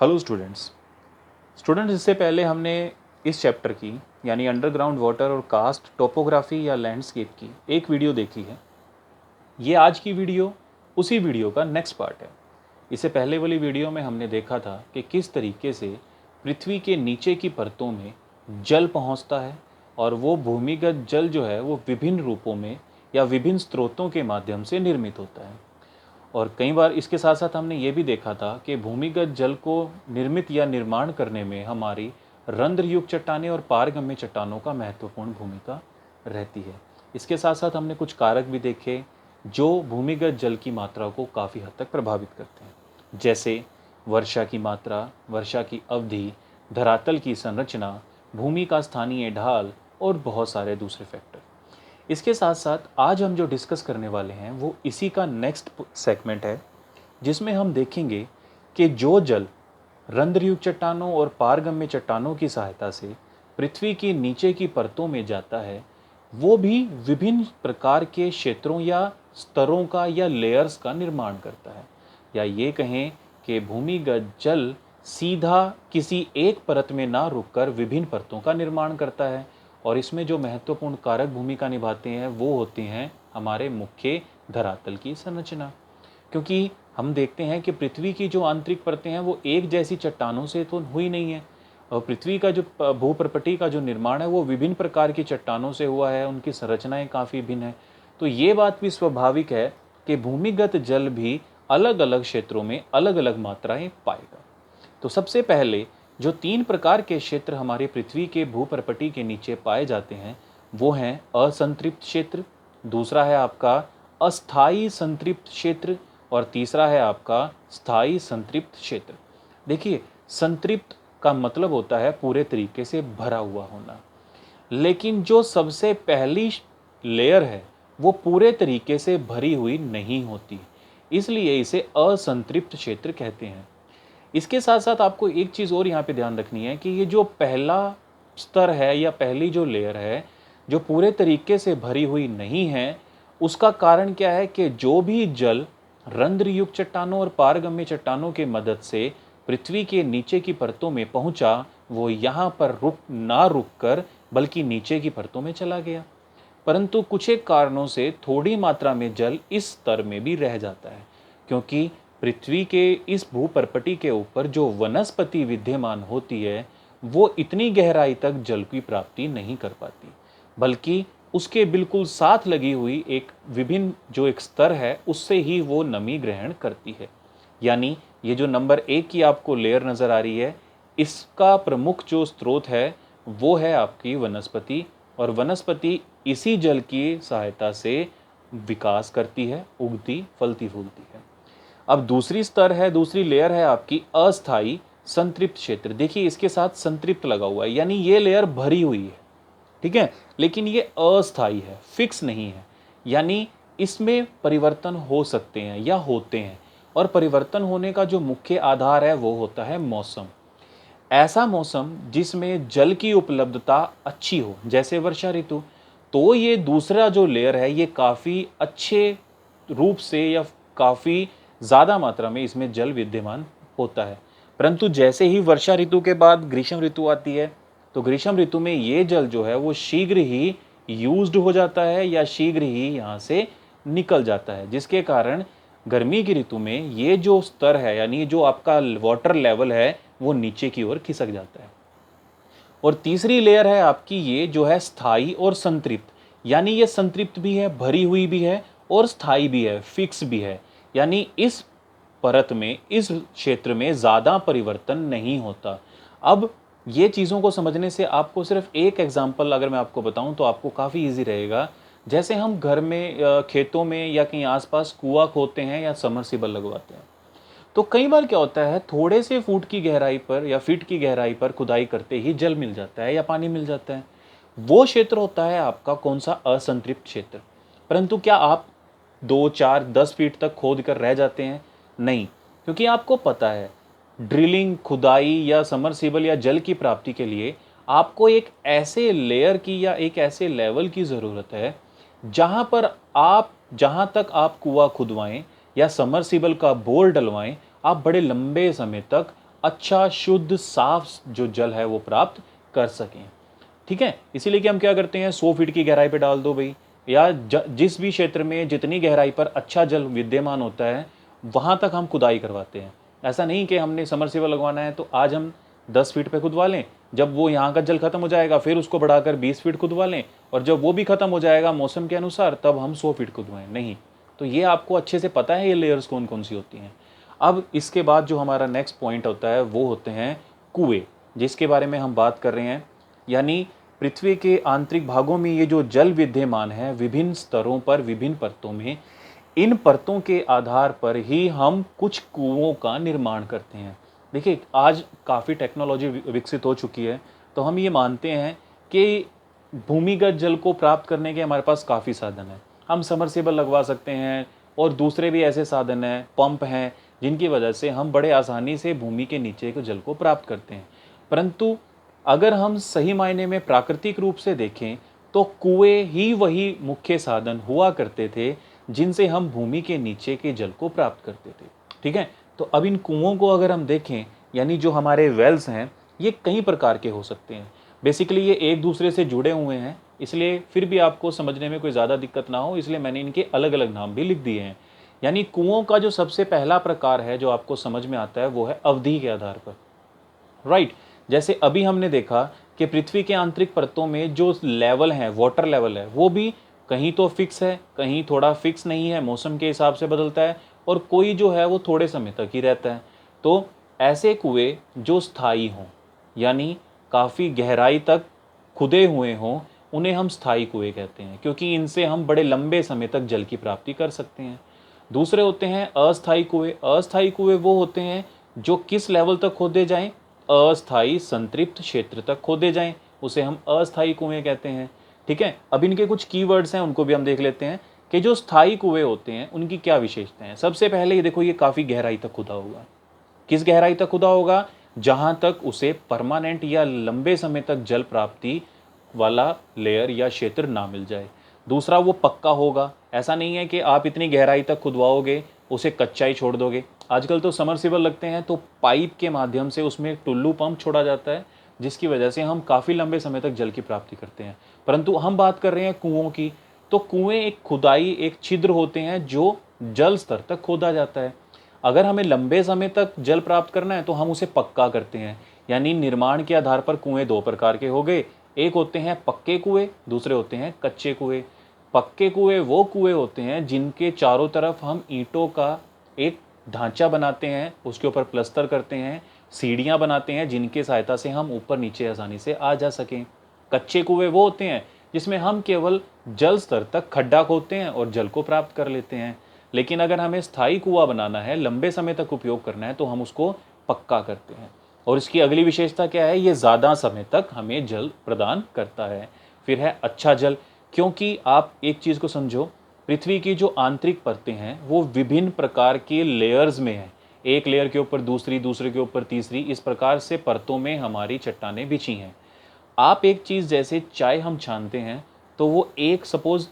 Hello students इससे पहले हमने इस चैप्टर की यानी अंडरग्राउंड वाटर और कास्ट टोपोग्राफी या लैंडस्केप की एक वीडियो देखी है। ये आज की वीडियो उसी वीडियो का नेक्स्ट पार्ट है। इससे पहले वाली वीडियो में हमने देखा था कि किस तरीके से पृथ्वी के नीचे की परतों में जल पहुंचता है और वो भूमिगत जल जो है वो विभिन्न रूपों में या विभिन्न स्रोतों के माध्यम से निर्मित होता है। और कई बार इसके साथ साथ हमने ये भी देखा था कि भूमिगत जल को निर्मित या निर्माण करने में हमारी रंध्रयुक्त चट्टानें और पारगम्य चट्टानों का महत्वपूर्ण भूमिका रहती है। इसके साथ साथ हमने कुछ कारक भी देखे जो भूमिगत जल की मात्रा को काफ़ी हद तक प्रभावित करते हैं, जैसे वर्षा की मात्रा, वर्षा की अवधि, धरातल की संरचना, भूमि का स्थानीय ढाल और बहुत सारे दूसरे फैक्टर। इसके साथ साथ आज हम जो डिस्कस करने वाले हैं वो इसी का नेक्स्ट सेगमेंट है, जिसमें हम देखेंगे कि जो जल रंध्रयुक्त चट्टानों और पारगम्य चट्टानों की सहायता से पृथ्वी की नीचे की परतों में जाता है वो भी विभिन्न प्रकार के क्षेत्रों या स्तरों का या लेयर्स का निर्माण करता है, या ये कहें कि भूमिगत जल सीधा किसी एक परत में ना रुककर विभिन्न परतों का निर्माण करता है। और इसमें जो महत्वपूर्ण कारक भूमिका निभाते हैं वो होते हैं हमारे मुख्य धरातल की संरचना, क्योंकि हम देखते हैं कि पृथ्वी की जो आंतरिक परतें हैं वो एक जैसी चट्टानों से तो हुई नहीं है, और पृथ्वी का जो भूप्रपटी का जो निर्माण है वो विभिन्न प्रकार की चट्टानों से हुआ है, उनकी संरचनाएं काफ़ी भिन्न है। तो ये बात भी स्वाभाविक है कि भूमिगत जल भी अलग अलग क्षेत्रों में अलग अलग मात्राएं पाएगा। तो सबसे पहले जो 3 प्रकार के क्षेत्र हमारी पृथ्वी के भूप्रपटी के नीचे पाए जाते हैं वो हैं असंतृप्त क्षेत्र, दूसरा है आपका अस्थायी संतृप्त क्षेत्र और तीसरा है आपका स्थायी संतृप्त क्षेत्र। देखिए, संतृप्त का मतलब होता है पूरे तरीके से भरा हुआ होना, लेकिन जो सबसे पहली लेयर है वो पूरे तरीके से भरी हुई नहीं होती, इसलिए इसे असंतृप्त क्षेत्र कहते हैं। इसके साथ साथ आपको एक चीज़ और यहाँ पे ध्यान रखनी है कि ये जो पहला स्तर है या पहली जो लेयर है जो पूरे तरीके से भरी हुई नहीं है, उसका कारण क्या है कि जो भी जल रंध्रयुक्त चट्टानों और पारगम्य चट्टानों के मदद से पृथ्वी के नीचे की परतों में पहुंचा वो यहाँ पर रुक कर बल्कि नीचे की परतों में चला गया, परंतु कुछ एक कारणों से थोड़ी मात्रा में जल इस स्तर में भी रह जाता है, क्योंकि पृथ्वी के इस भूपर्पटी के ऊपर जो वनस्पति विद्यमान होती है वो इतनी गहराई तक जल की प्राप्ति नहीं कर पाती, बल्कि उसके बिल्कुल साथ लगी हुई एक विभिन्न जो एक स्तर है उससे ही वो नमी ग्रहण करती है। यानी ये जो नंबर 1 की आपको लेयर नज़र आ रही है, इसका प्रमुख जो स्रोत है वो है आपकी वनस्पति, और वनस्पति इसी जल की सहायता से विकास करती है, उगती फलती फूलती है। अब दूसरी लेयर है आपकी अस्थाई संतृप्त क्षेत्र। देखिए, इसके साथ संतृप्त लगा हुआ है, यानी ये लेयर भरी हुई है, ठीक है, लेकिन ये अस्थाई है, फिक्स नहीं है, यानी इसमें परिवर्तन हो सकते हैं या होते हैं, और परिवर्तन होने का जो मुख्य आधार है वो होता है मौसम। ऐसा मौसम जिसमें जल की उपलब्धता अच्छी हो, जैसे वर्षा ऋतु, तो ये दूसरा जो लेयर है ये काफ़ी अच्छे रूप से या काफ़ी ज़्यादा मात्रा में इसमें जल विद्यमान होता है। परंतु जैसे ही वर्षा ऋतु के बाद ग्रीष्म ऋतु आती है तो ग्रीष्म ऋतु में ये जल जो है वो शीघ्र ही यूज्ड हो जाता है या शीघ्र ही यहाँ से निकल जाता है, जिसके कारण गर्मी की ऋतु में ये जो स्तर है यानी जो आपका वाटर लेवल है वो नीचे की ओर खिसक जाता है। और तीसरी लेयर है आपकी ये जो है स्थायी और संतृप्त, यानी ये संतृप्त भी है, भरी हुई भी है और स्थायी भी है, फिक्स भी है, यानी इस परत में इस क्षेत्र में ज़्यादा परिवर्तन नहीं होता। अब ये चीज़ों को समझने से आपको सिर्फ एक एग्जांपल अगर मैं आपको बताऊं तो आपको काफ़ी इजी रहेगा। जैसे हम घर में खेतों में या कहीं आसपास कुआं खोदते हैं या समरसीबल लगवाते हैं, तो कई बार क्या होता है थोड़े से फुट की गहराई पर या फीट की गहराई पर खुदाई करते ही जल मिल जाता है या पानी मिल जाता है। वो क्षेत्र होता है आपका कौन सा, असंतृप्त क्षेत्र। परंतु क्या आप 2, 4, 10 फीट तक खोद कर रह जाते हैं? नहीं, क्योंकि आपको पता है ड्रिलिंग, खुदाई या समरसीबल या जल की प्राप्ति के लिए आपको एक ऐसे लेयर की या एक ऐसे लेवल की ज़रूरत है जहाँ पर आप जहाँ तक आप कुआं खुदवाएं या समरसीबल का बोर डलवाएं, आप बड़े लंबे समय तक अच्छा शुद्ध साफ जो जल है वो प्राप्त कर सकें। ठीक है, इसीलिए कि हम क्या करते हैं, 100 फीट की गहराई पे डाल दो भाई, या जिस भी क्षेत्र में जितनी गहराई पर अच्छा जल विद्यमान होता है वहाँ तक हम खुदाई करवाते हैं। ऐसा नहीं कि हमने समरसेबल लगवाना है तो आज हम 10 फीट पे खुदवा लें, जब वो यहाँ का जल खत्म हो जाएगा फिर उसको बढ़ाकर 20 फीट खुदवा लें, और जब वो भी खत्म हो जाएगा मौसम के अनुसार तब हम 100 फीट खुदवाएं। नहीं, तो ये आपको अच्छे से पता है ये लेयर्स कौन कौन सी होती हैं। अब इसके बाद जो हमारा नेक्स्ट पॉइंट होता है वो होते हैं कुएं, जिसके बारे में हम बात कर रहे हैं। यानी पृथ्वी के आंतरिक भागों में ये जो जल विद्यमान है विभिन्न स्तरों पर, विभिन्न परतों में, इन परतों के आधार पर ही हम कुछ कुओं का निर्माण करते हैं। देखिए, आज काफ़ी टेक्नोलॉजी विकसित हो चुकी है, तो हम ये मानते हैं कि भूमिगत जल को प्राप्त करने के हमारे पास काफ़ी साधन हैं। हम समरसेबल लगवा सकते हैं और दूसरे भी ऐसे साधन हैं, पंप हैं, जिनकी वजह से हम बड़े आसानी से भूमि के नीचे के जल को प्राप्त करते हैं। परंतु अगर हम सही मायने में प्राकृतिक रूप से देखें तो कुएं ही वही मुख्य साधन हुआ करते थे जिनसे हम भूमि के नीचे के जल को प्राप्त करते थे। ठीक है, तो अब इन कुओं को अगर हम देखें, यानी जो हमारे वेल्स हैं ये कई प्रकार के हो सकते हैं। बेसिकली ये एक दूसरे से जुड़े हुए हैं, इसलिए फिर भी आपको समझने में कोई ज़्यादा दिक्कत ना हो इसलिए मैंने इनके अलग अलग नाम भी लिख दिए हैं। यानी कुओं का जो सबसे पहला प्रकार है जो आपको समझ में आता है वो है अवधि के आधार पर। राइट, जैसे अभी हमने देखा कि पृथ्वी के आंतरिक परतों में जो लेवल है, वाटर लेवल है, वो भी कहीं तो फिक्स है, कहीं थोड़ा फिक्स नहीं है, मौसम के हिसाब से बदलता है, और कोई जो है वो थोड़े समय तक ही रहता है। तो ऐसे कुएं जो स्थायी हों, यानी काफ़ी गहराई तक खुदे हुए हों, उन्हें हम स्थायी कुएं कहते हैं, क्योंकि इनसे हम बड़े लंबे समय तक जल की प्राप्ति कर सकते हैं। दूसरे होते हैं अस्थायी कुएं। अस्थायी कुएं वो होते हैं जो किस लेवल तक खोदे जाएं, अस्थायी संतृप्त क्षेत्र तक खोदे जाएं, उसे हम अस्थायी कुएं कहते हैं। ठीक है, अब इनके कुछ कीवर्ड्स हैं उनको भी हम देख लेते हैं कि जो स्थायी कुएं होते हैं उनकी क्या विशेषताएं हैं। सबसे पहले ये देखो, ये काफ़ी गहराई तक खुदा होगा। किस गहराई तक खुदा होगा? जहां तक उसे परमानेंट या लंबे समय तक जल प्राप्ति वाला लेयर या क्षेत्र ना मिल जाए। दूसरा, वो पक्का होगा। ऐसा नहीं है कि आप इतनी गहराई तक खुदवाओगे उसे कच्चा ही छोड़ दोगे। आजकल तो समरसिबल लगते हैं तो पाइप के माध्यम से उसमें एक टुल्लू पंप छोड़ा जाता है, जिसकी वजह से हम काफ़ी लंबे समय तक जल की प्राप्ति करते हैं। परंतु हम बात कर रहे हैं कुओं की, तो कुएं एक खुदाई, एक छिद्र होते हैं जो जल स्तर तक खोदा जाता है। अगर हमें लंबे समय तक जल प्राप्त करना है तो हम उसे पक्का करते हैं। यानी निर्माण के आधार पर कुएं दो प्रकार के हो गए, एक होते हैं पक्के कुएं, दूसरे होते हैं कच्चे कुएं। पक्के कुएं वो कुएं होते हैं जिनके चारों तरफ हम ईंटों का एक ढांचा बनाते हैं, उसके ऊपर प्लस्तर करते हैं, सीढ़ियाँ बनाते हैं जिनके सहायता से हम ऊपर नीचे आसानी से आ जा सकें। कच्चे कुएं वो होते हैं जिसमें हम केवल जल स्तर तक खड्डा खोदते हैं और जल को प्राप्त कर लेते हैं। लेकिन अगर हमें स्थायी कुआं बनाना है, लंबे समय तक उपयोग करना है, तो हम उसको पक्का करते हैं। और इसकी अगली विशेषता क्या है? ये ज़्यादा समय तक हमें जल प्रदान करता है। फिर है अच्छा जल, क्योंकि आप एक चीज़ को समझो, पृथ्वी की जो आंतरिक परतें हैं वो विभिन्न प्रकार के लेयर्स में हैं। एक लेयर के ऊपर दूसरी, दूसरे के ऊपर तीसरी, इस प्रकार से परतों में हमारी चट्टानें बिछी हैं। आप एक चीज़ जैसे चाय हम छानते हैं तो वो एक सपोज़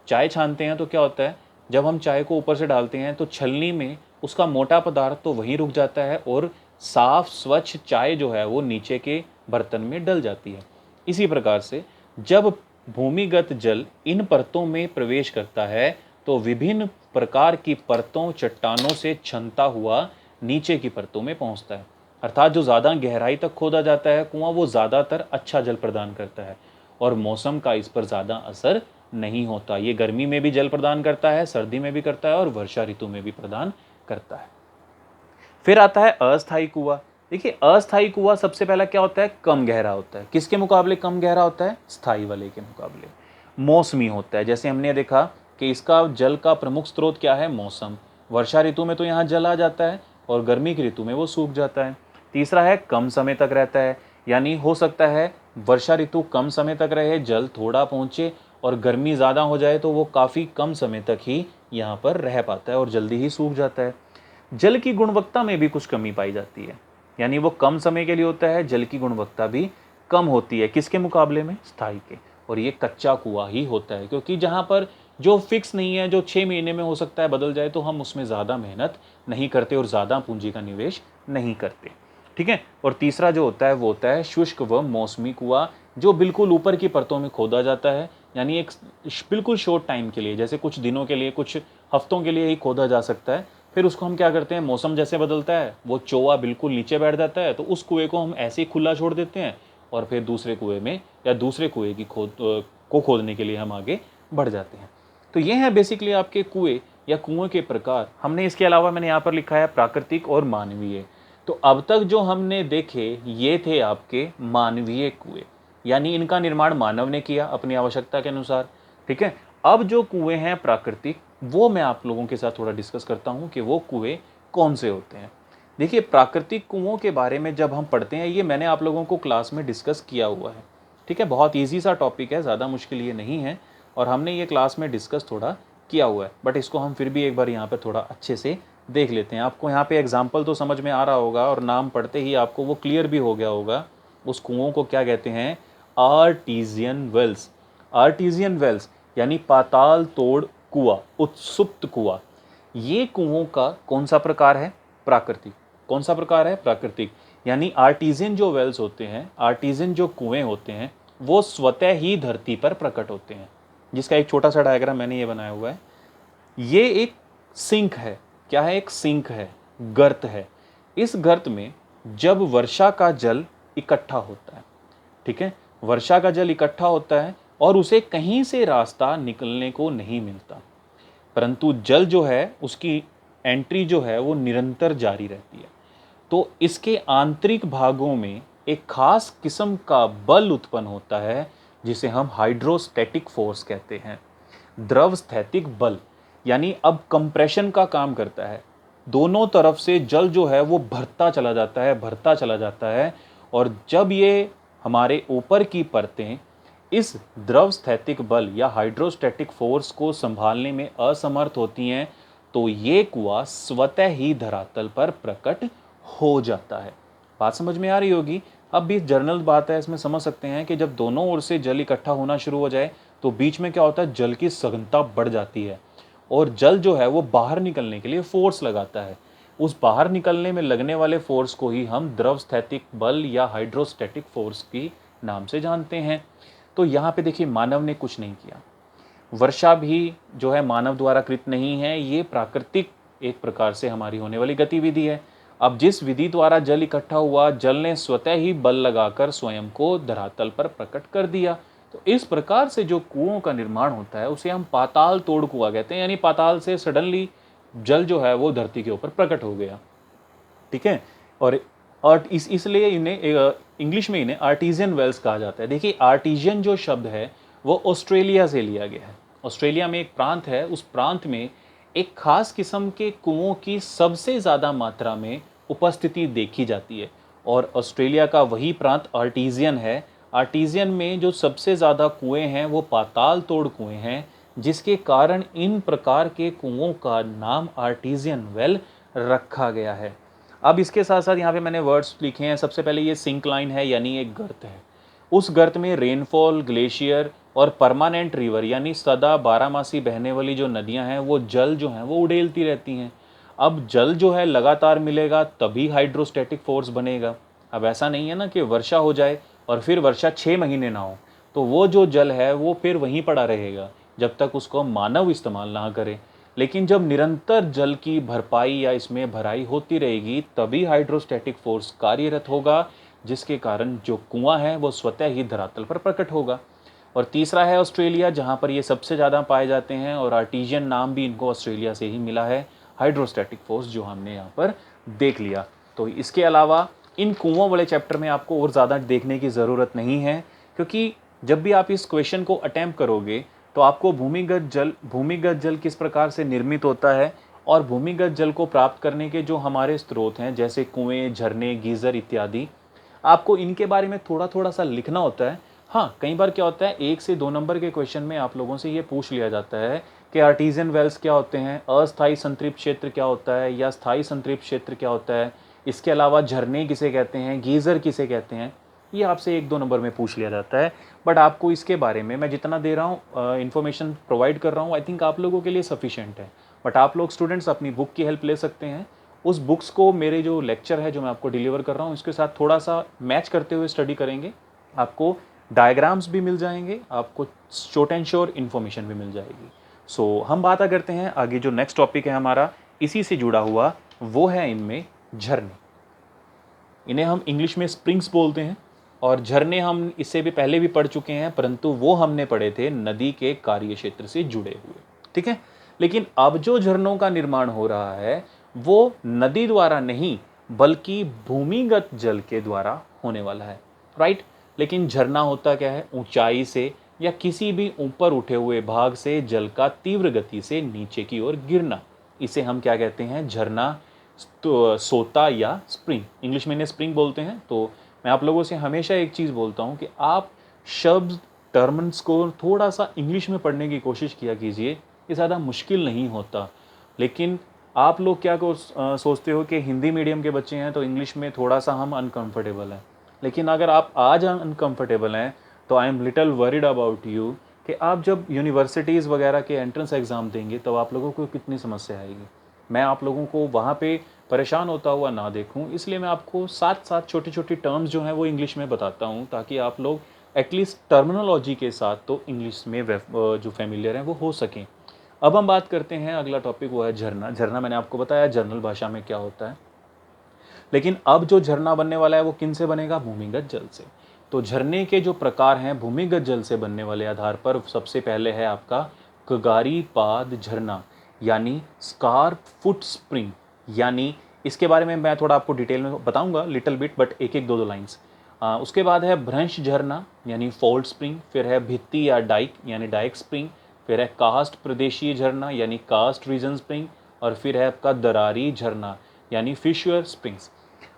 चाय छानते हैं तो क्या होता है, जब हम चाय को ऊपर से डालते हैं तो छलनी में उसका मोटा पदार्थ तो वहीं रुक जाता है और साफ स्वच्छ चाय जो है वो नीचे के बर्तन में डल जाती है। इसी प्रकार से जब भूमिगत जल इन परतों में प्रवेश करता है तो विभिन्न प्रकार की परतों, चट्टानों से छनता हुआ नीचे की परतों में पहुंचता है। अर्थात जो ज़्यादा गहराई तक खोदा जाता है कुआं, वो ज़्यादातर अच्छा जल प्रदान करता है और मौसम का इस पर ज़्यादा असर नहीं होता। ये गर्मी में भी जल प्रदान करता है, सर्दी में भी करता है और वर्षा ऋतु में भी प्रदान करता है। फिर आता है अस्थायी कुआं। देखिए, अस्थायी कुआं सबसे पहला क्या होता है? कम गहरा होता है। किसके मुकाबले कम गहरा होता है? स्थायी वाले के मुकाबले। मौसमी होता है, जैसे हमने देखा कि इसका जल का प्रमुख स्रोत क्या है? मौसम। वर्षा ऋतु में तो यहाँ जल आ जाता है और गर्मी की ऋतु में वो सूख जाता है। तीसरा है कम समय तक रहता है, यानी हो सकता है वर्षा ऋतु कम समय तक रहे, जल थोड़ा पहुँचे, और गर्मी ज़्यादा हो जाए तो वो काफ़ी कम समय तक ही यहाँ पर रह पाता है और जल्दी ही सूख जाता है। जल की गुणवत्ता में भी कुछ कमी पाई जाती है, यानी वो कम समय के लिए होता है, जल की गुणवत्ता भी कम होती है। किसके मुकाबले में? स्थायी के। और ये कच्चा कुआं ही होता है, क्योंकि जहाँ पर जो फिक्स नहीं है, जो 6 महीने में हो सकता है बदल जाए, तो हम उसमें ज़्यादा मेहनत नहीं करते और ज़्यादा पूंजी का निवेश नहीं करते। ठीक है। और तीसरा जो होता है वो होता है शुष्क व मौसमी कुआं, जो बिल्कुल ऊपर की परतों में खोदा जाता है, यानी एक बिल्कुल शॉर्ट टाइम के लिए, जैसे कुछ दिनों के लिए, कुछ हफ्तों के लिए ही खोदा जा सकता है। फिर उसको हम क्या करते हैं, मौसम जैसे बदलता है वो चोवा बिल्कुल नीचे बैठ जाता है, तो उस कुएं को हम ऐसे ही खुला छोड़ देते हैं और फिर दूसरे कुएं में या दूसरे कुएं की को खोदने के लिए हम आगे बढ़ जाते हैं। तो ये है बेसिकली आपके कुएं या कुएं के प्रकार। हमने इसके अलावा मैंने यहाँ पर लिखा है प्राकृतिक और मानवीय। तो अब तक जो हमने देखे ये थे आपके मानवीय कुएं, यानी इनका निर्माण मानव ने किया अपनी आवश्यकता के अनुसार। ठीक है। अब जो कुएं हैं प्राकृतिक, वो मैं आप लोगों के साथ थोड़ा डिस्कस करता हूं कि वो कुएं कौन से होते हैं। देखिए, प्राकृतिक कुओं के बारे में जब हम पढ़ते हैं, ये मैंने आप लोगों को क्लास में डिस्कस किया हुआ है। ठीक है, बहुत ईजी सा टॉपिक है, ज़्यादा मुश्किल ये नहीं है, और हमने ये क्लास में डिस्कस थोड़ा किया हुआ है, बट इसको हम फिर भी एक बार यहाँ पर थोड़ा अच्छे से देख लेते हैं। आपको यहाँ पे एग्जाम्पल तो समझ में आ रहा होगा और नाम पढ़ते ही आपको वो क्लियर भी हो गया होगा। उस कुओं को क्या कहते हैं, आर्टीजियन वेल्स। आर्टीजियन वेल्स यानी पाताल तोड़ कुआं, उत्सुप्त कुआं। ये कुओं का कौन सा प्रकार है, प्राकृतिक। कौन सा प्रकार है, प्राकृतिक। यानी आर्टीजियन जो वेल्स होते हैं, आर्टीजियन जो कुएं होते हैं, वो स्वतः ही धरती पर प्रकट होते हैं, जिसका एक छोटा सा डायग्राम मैंने ये बनाया हुआ है। ये एक सिंक है। क्या है, एक सिंक है, गर्त है। इस गर्त में जब वर्षा का जल इकट्ठा होता है, ठीक है, वर्षा का जल इकट्ठा होता है और उसे कहीं से रास्ता निकलने को नहीं मिलता, परंतु जल जो है उसकी एंट्री जो है वो निरंतर जारी रहती है। तो इसके आंतरिक भागों में एक खास किस्म का बल उत्पन्न होता है, जिसे हम हाइड्रोस्टैटिक फोर्स कहते हैं। द्रव स्थैतिक बल, यानी अब कंप्रेशन का काम करता है। दोनों तरफ से जल जो है वो भरता चला जाता है, भरता चला जाता है, और जब ये हमारे ऊपर की परतें इस द्रव स्थैतिक बल या हाइड्रोस्टैटिक फोर्स को संभालने में असमर्थ होती हैं, तो ये कुआं स्वतः ही धरातल पर प्रकट हो जाता है। बात समझ में आ रही होगी। अब भी जर्नल बात है, इसमें समझ सकते हैं कि जब दोनों ओर से जल इकट्ठा होना शुरू हो जाए तो बीच में क्या होता है, जल की सघनता बढ़ जाती है और जल जो है वो बाहर निकलने के लिए फोर्स लगाता है। उस बाहर निकलने में लगने वाले फोर्स को ही हम द्रव स्थैतिक बल या हाइड्रोस्टैटिक फोर्स की नाम से जानते हैं। तो यहाँ पे देखिए, मानव ने कुछ नहीं किया। वर्षा भी जो है मानव द्वारा कृत नहीं है, ये प्राकृतिक एक प्रकार से हमारी होने वाली गतिविधि है। अब जिस विधि द्वारा जल इकट्ठा हुआ, जल ने स्वतः ही बल लगाकर स्वयं को धरातल पर प्रकट कर दिया। तो इस प्रकार से जो कुओं का निर्माण होता है उसे हम पाताल तोड़ कुआं कहते हैं, यानी पाताल से सडनली जल जो है वो धरती के ऊपर प्रकट हो गया। ठीक है। और इसलिए इन्हें इंग्लिश में इन्हें आर्टिजियन वेल्स कहा जाता है। देखिए, आर्टिजियन जो शब्द है वो ऑस्ट्रेलिया से लिया गया है। ऑस्ट्रेलिया में एक प्रांत है, उस प्रांत में एक खास किस्म के कुओं की सबसे ज़्यादा मात्रा में उपस्थिति देखी जाती है, और ऑस्ट्रेलिया का वही प्रांत आर्टिजियन है। आर्टिजियन में जो सबसे ज़्यादा कुएं हैं वो पाताल तोड़ कुएं हैं, जिसके कारण इन प्रकार के कुओं का नाम आर्टिजियन वेल रखा गया है। अब इसके साथ साथ यहाँ पे मैंने वर्ड्स लिखे हैं। सबसे पहले ये सिंक लाइन है, यानी एक गर्त है। उस गर्त में रेनफॉल, ग्लेशियर और परमानेंट रिवर यानी सदा बारहमासी बहने वाली जो नदियाँ हैं वो जल जो हैं वो उड़ेलती रहती हैं। अब जल जो है लगातार मिलेगा तभी हाइड्रोस्टैटिक फोर्स बनेगा। अब ऐसा नहीं है ना कि वर्षा हो जाए और फिर वर्षा 6 महीने ना हो, तो वो जो जल है वो फिर वहीं पड़ा रहेगा जब तक उसको मानव इस्तेमाल ना करे। लेकिन जब निरंतर जल की भरपाई या इसमें भराई होती रहेगी तभी हाइड्रोस्टैटिक फोर्स कार्यरत होगा, जिसके कारण जो कुआं है वो स्वतः ही धरातल पर प्रकट होगा। और तीसरा है ऑस्ट्रेलिया, जहाँ पर ये सबसे ज़्यादा पाए जाते हैं, और आर्टिजियन नाम भी इनको ऑस्ट्रेलिया से ही मिला है। हाइड्रोस्टैटिक फोर्स जो हमने यहाँ पर देख लिया। तो इसके अलावा इन कुओं वाले चैप्टर में आपको और ज़्यादा देखने की ज़रूरत नहीं है, क्योंकि जब भी आप इस क्वेश्चन को अटैम्प्ट करोगे तो आपको भूमिगत जल किस प्रकार से निर्मित होता है और भूमिगत जल को प्राप्त करने के जो हमारे स्रोत हैं जैसे कुएं, झरने, गीज़र इत्यादि, आपको इनके बारे में थोड़ा थोड़ा सा लिखना होता है। हाँ, कई बार क्या होता है, 1 से 2 नंबर के क्वेश्चन में आप लोगों से ये पूछ लिया जाता है कि आर्टिजियन वेल्स क्या होते हैं, अस्थायी संतृप्त क्षेत्र क्या होता है या स्थायी संतृप्त क्षेत्र क्या होता है, इसके अलावा झरने किसे कहते हैं, गीज़र किसे कहते हैं, ये आपसे 1-2 नंबर में पूछ लिया जाता है। बट आपको इसके बारे में मैं जितना दे रहा हूँ, इन्फॉर्मेशन प्रोवाइड कर रहा हूँ, आई थिंक आप लोगों के लिए सफिशिएंट है। बट आप लोग स्टूडेंट्स अपनी बुक की हेल्प ले सकते हैं उस बुक्स को मेरे जो लेक्चर है जो मैं आपको डिलीवर कर रहा हूँ इसके साथ थोड़ा सा मैच करते हुए स्टडी करेंगे। आपको डायग्राम्स भी मिल जाएंगे, आपको शॉर्ट एंड श्योर इन्फॉर्मेशन भी मिल जाएगी। सो हम बात करते हैं आगे जो नेक्स्ट टॉपिक है हमारा इसी से जुड़ा हुआ, वो है इनमें झरने। इन्हें हम इंग्लिश में स्प्रिंग्स बोलते हैं और झरने हम इससे भी पहले भी पढ़ चुके हैं, परंतु वो हमने पढ़े थे नदी के कार्य क्षेत्र से जुड़े हुए, ठीक है। लेकिन अब जो झरनों का निर्माण हो रहा है वो नदी द्वारा नहीं बल्कि भूमिगत जल के द्वारा होने वाला है, राइट। लेकिन झरना होता क्या है, ऊंचाई से या किसी भी ऊपर उठे हुए भाग से जल का तीव्र गति से नीचे की ओर गिरना, इसे हम क्या कहते हैं, झरना, तो सोता या स्प्रिंग। इंग्लिश में इन्हें स्प्रिंग बोलते हैं। तो मैं आप लोगों से हमेशा एक चीज़ बोलता हूँ कि आप शब्द टर्म्स को थोड़ा सा इंग्लिश में पढ़ने की कोशिश किया कीजिए, ये ज़्यादा मुश्किल नहीं होता। लेकिन आप लोग क्या सोचते हो कि हिंदी मीडियम के बच्चे हैं तो इंग्लिश में थोड़ा सा हम अनकंफर्टेबल हैं। लेकिन अगर आप आज अनकंफर्टेबल हैं तो I am little worried about you कि आप जब यूनिवर्सिटीज़ वगैरह के एंट्रेंस एग्ज़ाम देंगे तो आप लोगों को कितनी समस्या आएगी। मैं आप लोगों को वहाँ पे परेशान होता हुआ ना देखूं, इसलिए मैं आपको साथ साथ छोटी छोटी टर्म्स जो हैं वो इंग्लिश में बताता हूँ, ताकि आप लोग एटलीस्ट टर्मिनोलॉजी के साथ तो इंग्लिश में जो फेमिलियर हैं वो हो सकें। अब हम बात करते हैं, अगला टॉपिक वो है झरना। झरना मैंने आपको बताया जनरल भाषा में क्या होता है, लेकिन अब जो झरना बनने वाला है वो किन से बनेगा, भूमिगत जल से। तो झरने के जो प्रकार हैं भूमिगत जल से बनने वाले आधार पर, सबसे पहले है आपका कगारी पाद झरना यानी स्कार्प फुट स्प्रिंग, यानी इसके बारे में मैं थोड़ा आपको डिटेल में बताऊंगा लिटिल बिट, बट एक एक दो लाइंस। उसके बाद है भ्रंश झरना यानी फोल्ड स्प्रिंग, फिर है भित्ती या डाइक यानी डाइक स्प्रिंग, फिर है कास्ट प्रदेशीय झरना यानी कास्ट रीजन स्प्रिंग, और फिर है आपका दरारी झरना यानी फिशर स्प्रिंग्स।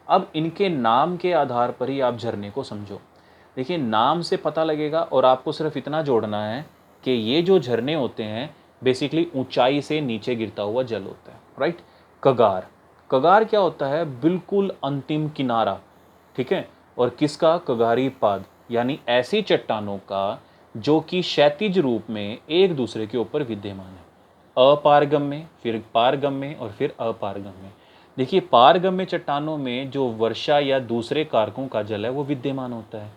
अब इनके नाम के आधार पर ही आप झरने को समझो। देखिए नाम से पता लगेगा, और आपको सिर्फ इतना जोड़ना है कि ये जो झरने होते हैं बेसिकली ऊंचाई से नीचे गिरता हुआ जल होता है, राइट। कगार, कगार क्या होता है, बिल्कुल अंतिम किनारा, ठीक है। और किसका, कगारी पाद यानी ऐसी चट्टानों का जो कि क्षैतिज रूप में एक दूसरे के ऊपर विद्यमान है, अपारगम्य, फिर पारगम्य और फिर अपारगम्य। देखिए पारगम्य चट्टानों में जो वर्षा या दूसरे कारकों का जल है वो विद्यमान होता है।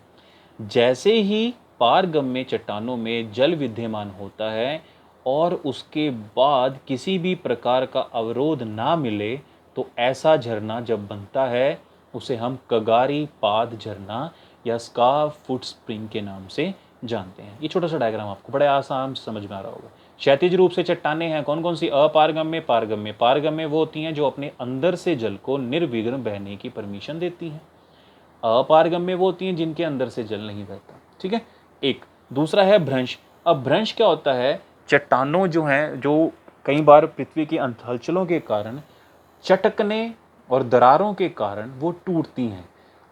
जैसे ही पारगम्य चट्टानों में जल विद्यमान होता है और उसके बाद किसी भी प्रकार का अवरोध ना मिले, तो ऐसा झरना जब बनता है उसे हम कगारी पाद झरना या स्कार्प फुट स्प्रिंग के नाम से जानते हैं। ये छोटा सा डायग्राम आपको बड़े आसान समझ में आ रहा होगा। क्षैतिज रूप से चट्टानें हैं कौन कौन सी, अपारगम्य, पारगम्य। पारगम्य वो होती हैं जो अपने अंदर से जल को निर्विघ्न बहने की परमिशन देती हैं। अपारगम्य वो होती हैं जिनके अंदर से जल नहीं बहता, ठीक है। एक दूसरा है भ्रंश। अब भ्रंश क्या होता है, चट्टानों जो हैं जो कई बार पृथ्वी की हलचलों के कारण चटकने और दरारों के कारण वो टूटती हैं।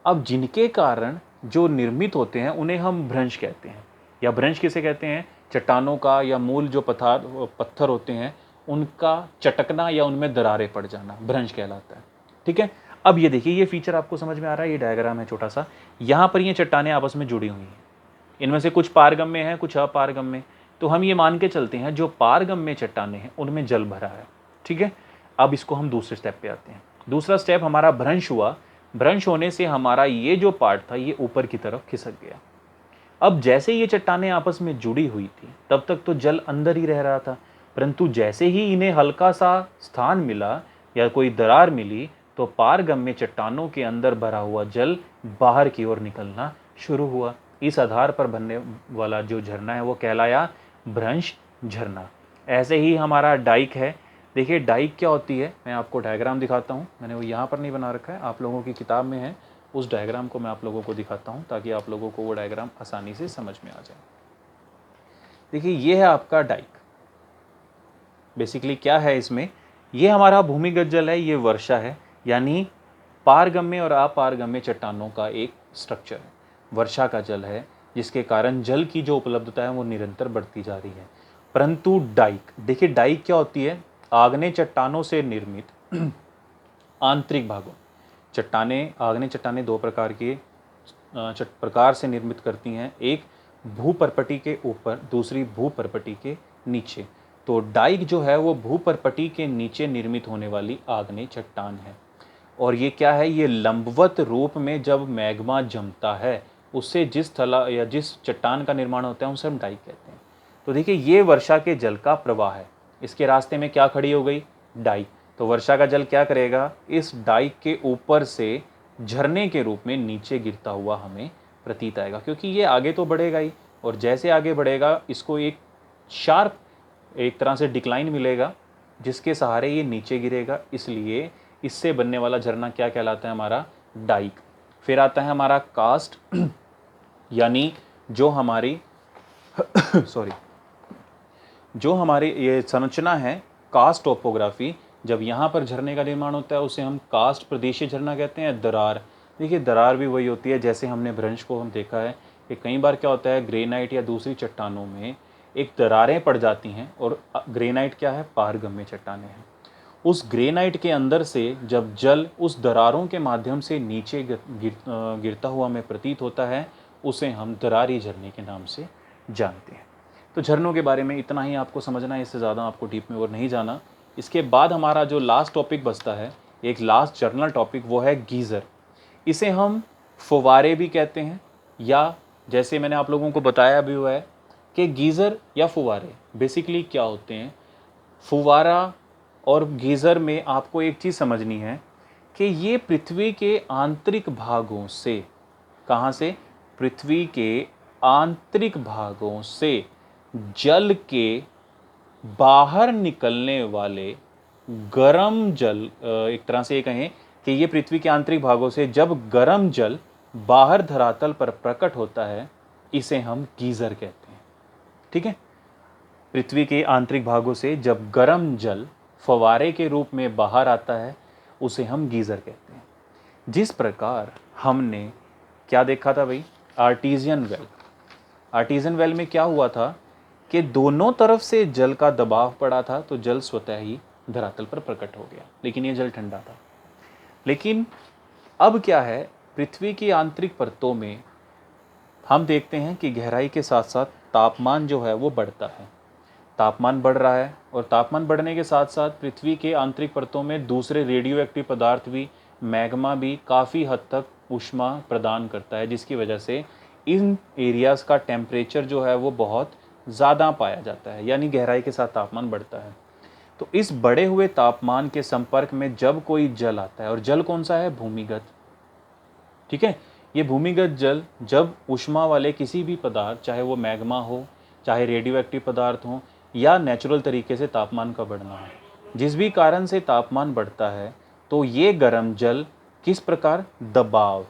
अब जिनके कारण जो निर्मित होते हैं उन्हें हम भ्रंश कहते हैं। या भ्रंश किसे कहते हैं, चट्टानों का या मूल जो पत्थर होते हैं उनका चटकना या उनमें दरारें पड़ जाना भ्रंश कहलाता है, ठीक है। अब ये देखिए, ये फीचर आपको समझ में आ रहा है, ये डायग्राम है छोटा सा, यहाँ पर ये चट्टानें आपस में जुड़ी हुई हैं। इनमें से कुछ पारगम्य हैं कुछ अपारगम्य। तो हम ये मान के चलते हैं जो पारगम्य चट्टानें हैं उनमें जल भरा है, ठीक है। अब इसको हम दूसरे स्टेप पे आते हैं। दूसरा स्टेप हमारा भ्रंश हुआ। भ्रंश होने से हमारा ये जो पार्ट था ये ऊपर की तरफ खिसक गया। अब जैसे ये चट्टानें आपस में जुड़ी हुई थी तब तक तो जल अंदर ही रह रहा था, परंतु जैसे ही इन्हें हल्का सा स्थान मिला या कोई दरार मिली तो पारगम्य चट्टानों के अंदर भरा हुआ जल बाहर की ओर निकलना शुरू हुआ। इस आधार पर बनने वाला जो झरना है वो कहलाया भ्रंश झरना। ऐसे ही हमारा डाइक है। देखिए डाइक क्या होती है, मैं आपको डायग्राम दिखाता हूँ, मैंने वो यहाँ पर नहीं बना रखा है, आप लोगों की किताब में है। उस डायग्राम को मैं आप लोगों को दिखाता हूँ ताकि आप लोगों को वो डायग्राम आसानी से समझ में आ जाए। देखिए ये है आपका डाइक। बेसिकली क्या है इसमें, ये हमारा भूमिगत जल है, ये वर्षा है, यानी पारगम्य और अपारगम्य चट्टानों का एक स्ट्रक्चर है। वर्षा का जल है जिसके कारण जल की जो उपलब्धता है वो निरंतर बढ़ती जा रही है। परंतु डाइक, देखिए डाइक क्या होती है, आग्नेय चट्टानों से निर्मित आंतरिक भागों। चट्टानें, आग्नेय चट्टानें दो प्रकार के प्रकार से निर्मित करती हैं, एक भूपर्पटी के ऊपर, दूसरी भूपर्पटी के नीचे। तो डाइक जो है वो भूपर्पटी के नीचे निर्मित होने वाली आग्नेय चट्टान है। और ये क्या है, ये लंबवत रूप में जब मैग्मा जमता है उससे जिस थला या जिस चट्टान का निर्माण होता है उसे हम डाइक कहते हैं। तो देखिए ये वर्षा के जल का प्रवाह है, इसके रास्ते में क्या खड़ी हो गई, डाइक। तो वर्षा का जल क्या करेगा, इस डाइक के ऊपर से झरने के रूप में नीचे गिरता हुआ हमें प्रतीत आएगा, क्योंकि ये आगे तो बढ़ेगा ही, और जैसे आगे बढ़ेगा इसको एक शार्प एक तरह से डिक्लाइन मिलेगा जिसके सहारे ये नीचे गिरेगा, इसलिए इससे बनने वाला झरना क्या कहलाता है, हमारा डाइक। फिर आता है हमारा कास्ट, यानी जो हमारी सॉरी जो हमारी ये संरचना है कास्ट टोपोग्राफी, जब यहाँ पर झरने का निर्माण होता है उसे हम कास्ट प्रदेशीय झरना कहते हैं। दरार, देखिए दरार भी वही होती है जैसे हमने भ्रंश को हम देखा है कि कई बार क्या होता है, ग्रेनाइट या दूसरी चट्टानों में एक दरारें पड़ जाती हैं, और ग्रेनाइट क्या है, पारगम्य चट्टानें हैं। उस ग्रेनाइट के अंदर से जब जल उस दरारों के माध्यम से नीचे गिरता हुआ हमें प्रतीत होता है, उसे हम दरारी झरने के नाम से जानते हैं। तो झरनों के बारे में इतना ही आपको समझना है, इससे ज़्यादा आपको डीप में और नहीं जाना। इसके बाद हमारा जो लास्ट टॉपिक बचता है, एक लास्ट जर्नल टॉपिक, वो है गीज़र। इसे हम फुवारे भी कहते हैं, या जैसे मैंने आप लोगों को बताया भी हुआ है कि गीज़र या फुवारे बेसिकली क्या होते हैं। फुवारा और गीज़र में आपको एक चीज़ समझनी है कि ये पृथ्वी के आंतरिक भागों से, कहाँ से, पृथ्वी के आंतरिक भागों से जल के बाहर निकलने वाले गर्म जल, एक तरह से ये कहें कि ये पृथ्वी के आंतरिक भागों से जब गर्म जल बाहर धरातल पर प्रकट होता है, इसे हम गीज़र कहते हैं। ठीक है, पृथ्वी के आंतरिक भागों से जब गर्म जल फवारे के रूप में बाहर आता है उसे हम गीज़र कहते हैं। जिस प्रकार हमने क्या देखा था भाई, आर्टीजियन वेल। आर्टीजियन वेल में क्या हुआ था कि दोनों तरफ से जल का दबाव पड़ा था, तो जल स्वतः ही धरातल पर प्रकट हो गया, लेकिन ये जल ठंडा था। लेकिन अब क्या है, पृथ्वी की आंतरिक परतों में हम देखते हैं कि गहराई के साथ साथ तापमान जो है वो बढ़ता है। तापमान बढ़ रहा है, और तापमान बढ़ने के साथ साथ पृथ्वी के आंतरिक परतों में दूसरे रेडियो एक्टिव पदार्थ भी, मैग्मा भी काफ़ी हद तक ऊष्मा प्रदान करता है, जिसकी वजह से इन एरियाज़ का टेम्परेचर जो है वो बहुत ज़्यादा पाया जाता है, यानी गहराई के साथ तापमान बढ़ता है। तो इस बढ़े हुए तापमान के संपर्क में जब कोई जल आता है, और जल कौन सा है, भूमिगत। ठीक है, ये भूमिगत जल जब ऊष्मा वाले किसी भी पदार्थ, चाहे वो मैग्मा हो, चाहे रेडियो एक्टिव पदार्थ हो, या नेचुरल तरीके से तापमान का बढ़ना है, जिस भी कारण से तापमान बढ़ता है, तो ये गर्म जल किस प्रकार, दबाव,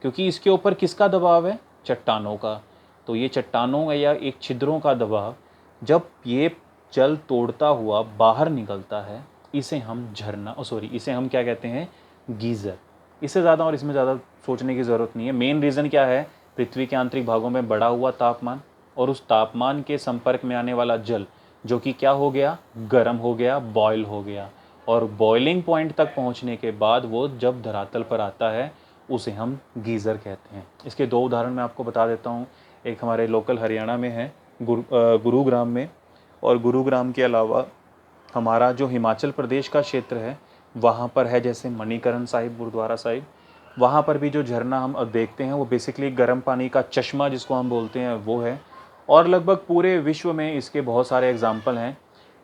क्योंकि इसके ऊपर किसका दबाव है, चट्टानों का, तो ये चट्टानों या एक छिद्रों का दबाव जब ये जल तोड़ता हुआ बाहर निकलता है, इसे हम झरना इसे हम क्या कहते हैं, गीज़र। इससे ज़्यादा और इसमें ज़्यादा सोचने की ज़रूरत नहीं है। मेन रीज़न क्या है, पृथ्वी के आंतरिक भागों में बढ़ा हुआ तापमान, और उस तापमान के संपर्क में आने वाला जल जो कि क्या हो गया, गर्म हो गया, बॉयल हो गया, और बॉइलिंग पॉइंट तक पहुंचने के बाद वो जब धरातल पर आता है उसे हम गीज़र कहते हैं। इसके दो उदाहरण मैं आपको बता देता हूँ। एक हमारे लोकल हरियाणा में है, गुरुग्राम में, और गुरुग्राम के अलावा हमारा जो हिमाचल प्रदेश का क्षेत्र है वहाँ पर है, जैसे मणिकरण साहिब गुरुद्वारा साहिब, वहाँ पर भी जो झरना हम अब देखते हैं वो बेसिकली गर्म पानी का चश्मा जिसको हम बोलते हैं वो है। और लगभग पूरे विश्व में इसके बहुत सारे एग्जाम्पल हैं।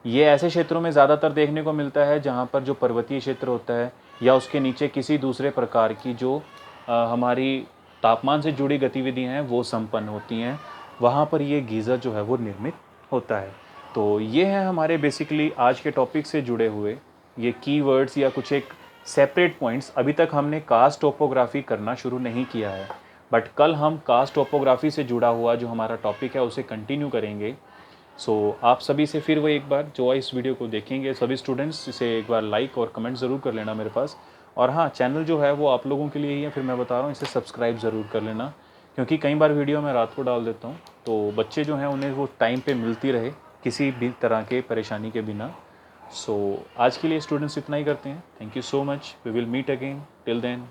ये ऐसे क्षेत्रों में ज़्यादातर देखने को मिलता है जहाँ पर जो पर्वतीय क्षेत्र होता है, या उसके नीचे किसी दूसरे प्रकार की जो हमारी तापमान से जुड़ी गतिविधियाँ हैं वो संपन्न होती हैं, वहाँ पर ये गीज़र जो है वो निर्मित होता है। तो ये है हमारे बेसिकली आज के टॉपिक से जुड़े हुए ये कीवर्ड्स या कुछ एक सेपरेट पॉइंट्स। अभी तक हमने कास्ट टोपोग्राफी करना शुरू नहीं किया है, बट कल हम कास्ट टोपोग्राफी से जुड़ा हुआ जो हमारा टॉपिक है उसे कंटिन्यू करेंगे। सो आप सभी से फिर वो एक बार जो इस वीडियो को देखेंगे, सभी स्टूडेंट्स इसे एक बार लाइक और कमेंट ज़रूर कर लेना मेरे पास। और हाँ, चैनल जो है वो आप लोगों के लिए ही है, फिर मैं बता रहा हूँ, इसे सब्सक्राइब ज़रूर कर लेना, क्योंकि कई बार वीडियो मैं रात को डाल देता हूँ, तो बच्चे जो हैं उन्हें वो टाइम पे मिलती रहे किसी भी तरह के परेशानी के बिना। सो आज के लिए स्टूडेंट्स इतना ही करते हैं। Thank you so much, we will meet again, till then